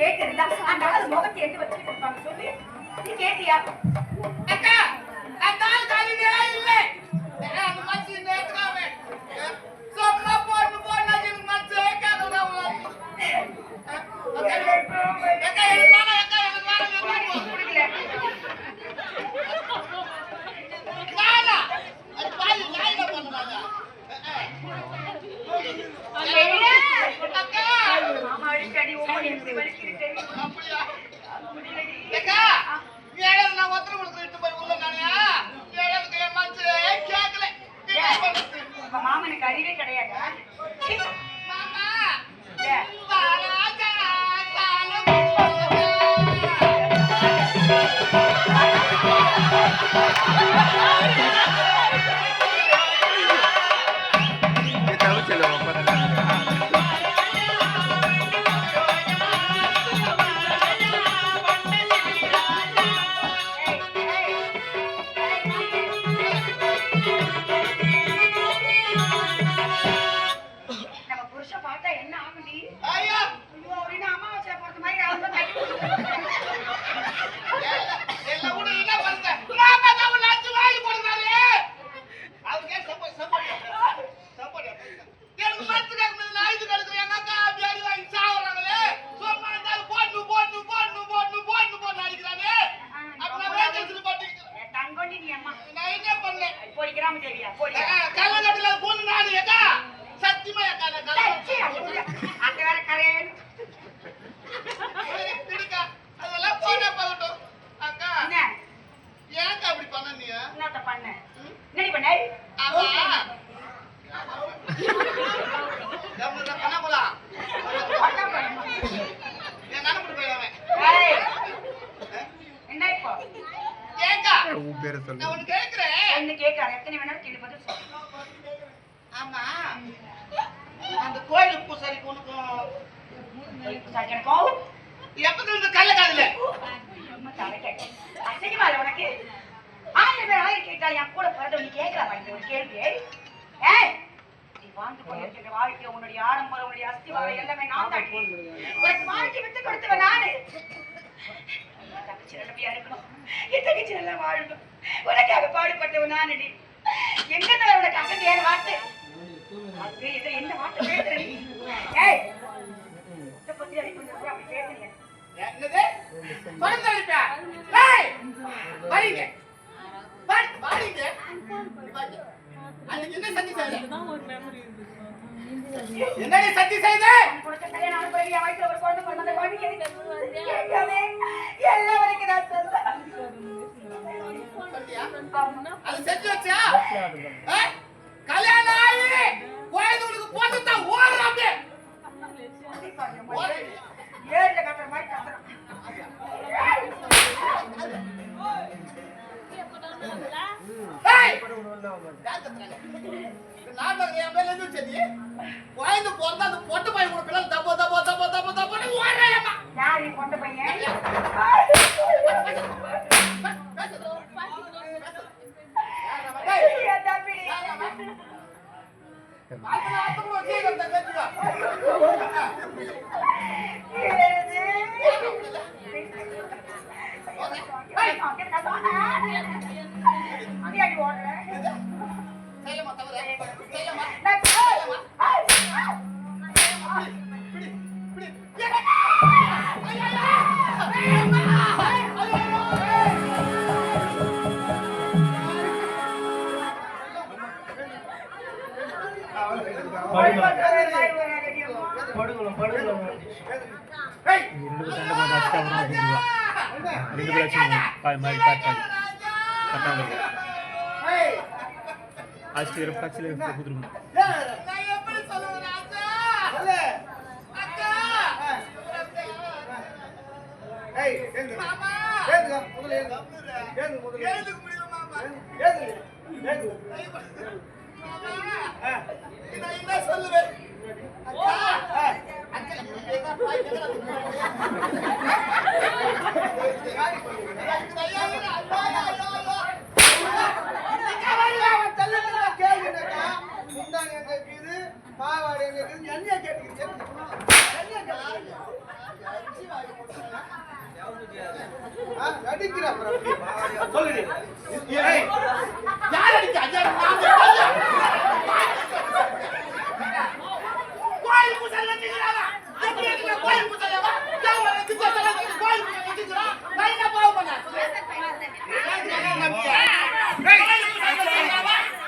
கேட்டிருந்தா அந்த ஆள் முகத்தை எடுத்து வச்சு கொடுப்பாங்க சொல்லி நீ கேட்டியா? அக்கா அந்த ஆள் காலிலே இல்லை அந்த மச்சி நேத்துக்காவே சொன்னா போட்டு போனா எனக்கு மச்சே கேக்குதா அக்கா அக்கா எனக்கு வாங்க குடிக்கல நானா அது பாய் நாயில போறாங்க அக்கா மாமா அடிக்கடி ஓடி வந்து வலிக்கிட்டு அப்படியே அக்கா ஏழை நான் ஒத்தர கொடுத்துட்டு போய் உள்ள நானே ஏழைக்கு மச்சே கேக்கல உங்க மாமனுக்கு அறிவே கிடையாது. மாமா ஏ பாராஜா நம்ம புருஷன் பார்த்தா என்ன ஆகுடி? ஐயோ ஐயோ அப்படின்னு அமாவாசை போறது மாதிரி அவங்க தட்டி எல்லாம் கூட என்ன பண்ணுங்க மாமா தான் லாச்சு வாங்கி போடுறாரு அவங்க சப்போர்ட் எனக்கு மரத்துக்கு நான் இது கடுக்குறேன் எங்க அக்கா பியாடி வாங்கி சாவறாங்களே சும்மா இருந்தாலும் போட்டு அடிக்கிறானே அப்ப நான் வேகத்துல போட்டுக்கிறேன் தங்கொண்டி நீ அம்மா நான் என்ன பண்ணேன் போய் கிராம தேவியா போய் கல்லகட்டில பொண்ணு நானு ஏக்கா சத்தியமா ஏக்கா நான் அங்க வேற கரையன் திடுக்கா அதெல்லாம் போனா போகட்டும் அக்கா என்ன ஏன்க்கா அப்படி பண்ண நீ என்னத்த பண்ண என்னடி பண்ண ஆமா கம்முனா பண்ண போலாம் என் நண்பர் போயவன் என்ன இப்போ ஏன்க்கா உன் பேரை சொல்லு. நான் ஒன்னு கேக்குறேன் என்ன கேட்காரு எத்தனை வேணாலும் கேள்வி பதில் சொல்லு. ஆமா அந்த கோயில் பூசாரிக்கு உனக்கும் எனக்கும் எப்பத்துல இருந்து கல்ல காதுல அசிங்கமா இல்ல உனக்கு? 1000 பேர் 1000 கேட்டா என் கூட பிறந்த நீ கேட்கலாம் பாருங்க ஒரு கேள்வி. ஏய் நீ வாழ்ந்து கொண்டிருக்கிற வாழ்க்கை உன்னுடைய ஆடம்பரம் உன்னுடைய அஸ்திவாரம் எல்லாமே நான் தான். உனக்கு வாழ்க்கை விட்டு கொடுத்தவன் நானு. தங்கச்சி நல்லபடியா இருக்கணும், என் தங்கச்சி நல்லா வாழணும், உனக்காக பாடுபட்டவன் நானடி. எங்க இருந்து உனக்கு அக்கறை ஏன் வார்த்தை? அது இதுல என்ன வார்த்தை பேசுற நீ? ஏய் இத பத்தி அடிக்கணும் அப்படி பேசுறீங்க. என்னது தொடர்ந்து அடிப்பா ஏய் வரீங்க வரீங்க அன்னைக்கு என்ன சத்தி செய்த என்னடி சத்தி செய்த கொடுத்த கல்யாணம் ஆன பிறகு என் வயித்துல ஒரு குழந்தை பிறந்த அந்த குழந்தைக்கு எதுக்கு? கேட்காமே எல்லாம் வரைக்கும் நான் சொல்றேன். அது செஞ்சு வச்சா கல்யாணம் ஆகி கோயிலுக்கு போட்டுதான் ஓடுறாங்க ஏழுல கட்டுற மாதிரி கட்டுறான். கோயிலுக்கு போறதா அந்த பொட்டு பையன் கூட பிள்ளை தப்போ தப்போ தப்போ தப்போ தப்போன்னு ஓடுறாயம்மா யார் நீ கொண்ட பையன்? என் தம்பிடி. அடி ஓடுறேன் பாவாடை சொல்லுடி. ஏய், யார் அடிச்சா? கோயில் பூசாரி வச்சிருக்காங்க. அப்படியே நீங்க கோயில் பூசாரியா? யாவல திட்டத்துல கோயில் பூசாரி வச்சிருக்கா? நான் என்ன பாவம் பண்ணேன்?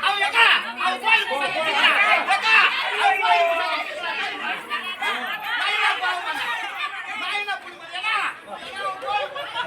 அவன் எங்க? அவன் கோயில் பூசாரி வச்சிருக்கா. எங்க? அவன் கோயில் பூசாரி வச்சிருக்கா. நான் என்ன பாவம் பண்ணேன்? நான் என்ன புடிச்சேன்? எங்க? கோயில் பூசாரி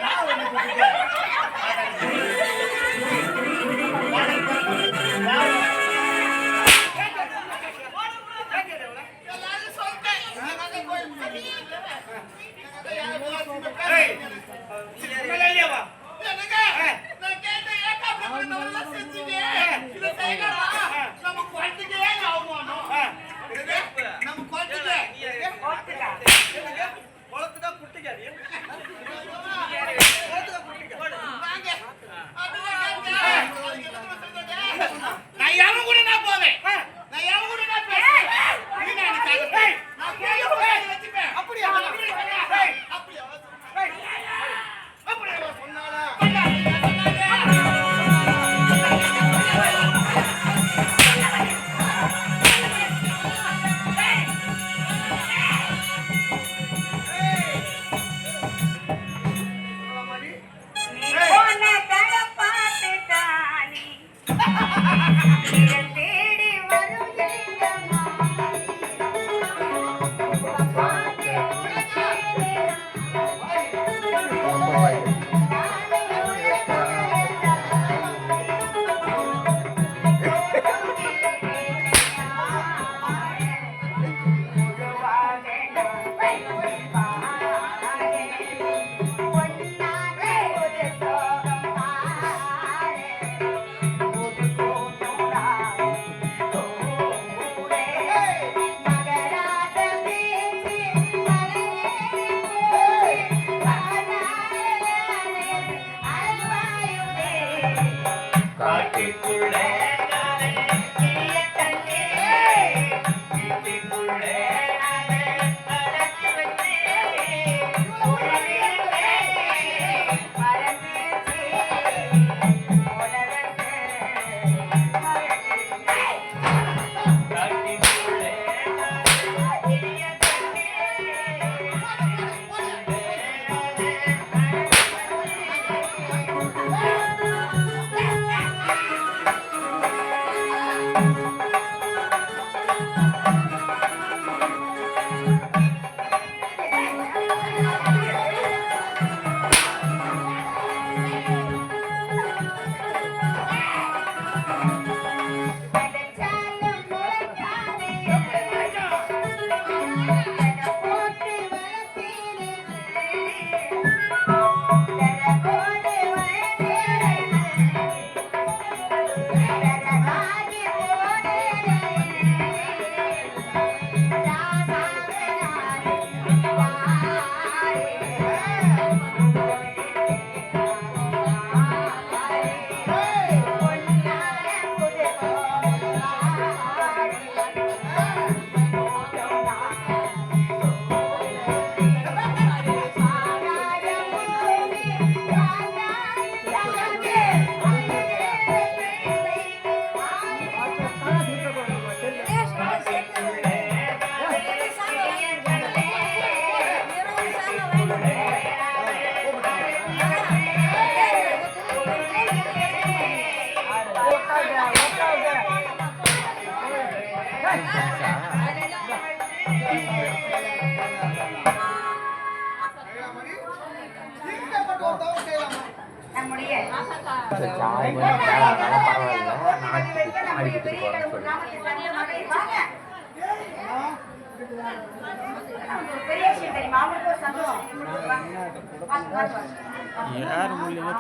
யார் மூலியமா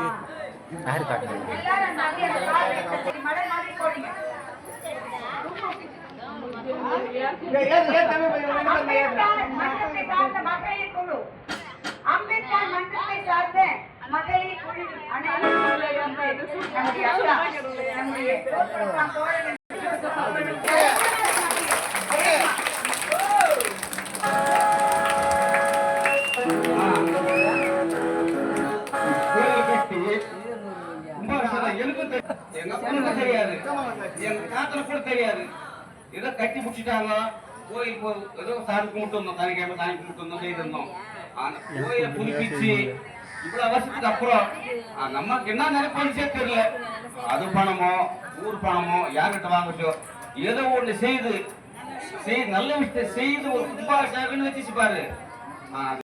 யாரு காட்டுங்க அம்பேத்கர் மன்றத்தை சார்ந்த மகளிர் குழு நம்முடைய தோழர்கள் எனக்கும் தெரியும். எங்க அப்பனுக்கும் தெரியாது, எங்க தாத்தனுக்கு கூட தெரியாது. ஏதோ கட்டி முடிச்சுட்டாங்க. கோயில் ஏதோ சாமி கும்பிட்டு வந்தோம், சனிக்கிழமை சாமி கும்பிட்டு வந்தோம், செய்திருந்தோம். அந்த கோயிலை புதுப்பிச்சு இவ்வளவு வருஷத்துக்கு அப்புறம் நமக்கு என்ன நினைப்பானுச்சே தெரியல. அது பணமோ ஊர் பணமோ யார்கிட்ட வாங்கச்சோ ஏதோ ஒண்ணு செய்து நல்ல விஷயத்தை செய்து ஒரு கும்பாபிஷேகம்னு வச்சு பாரு.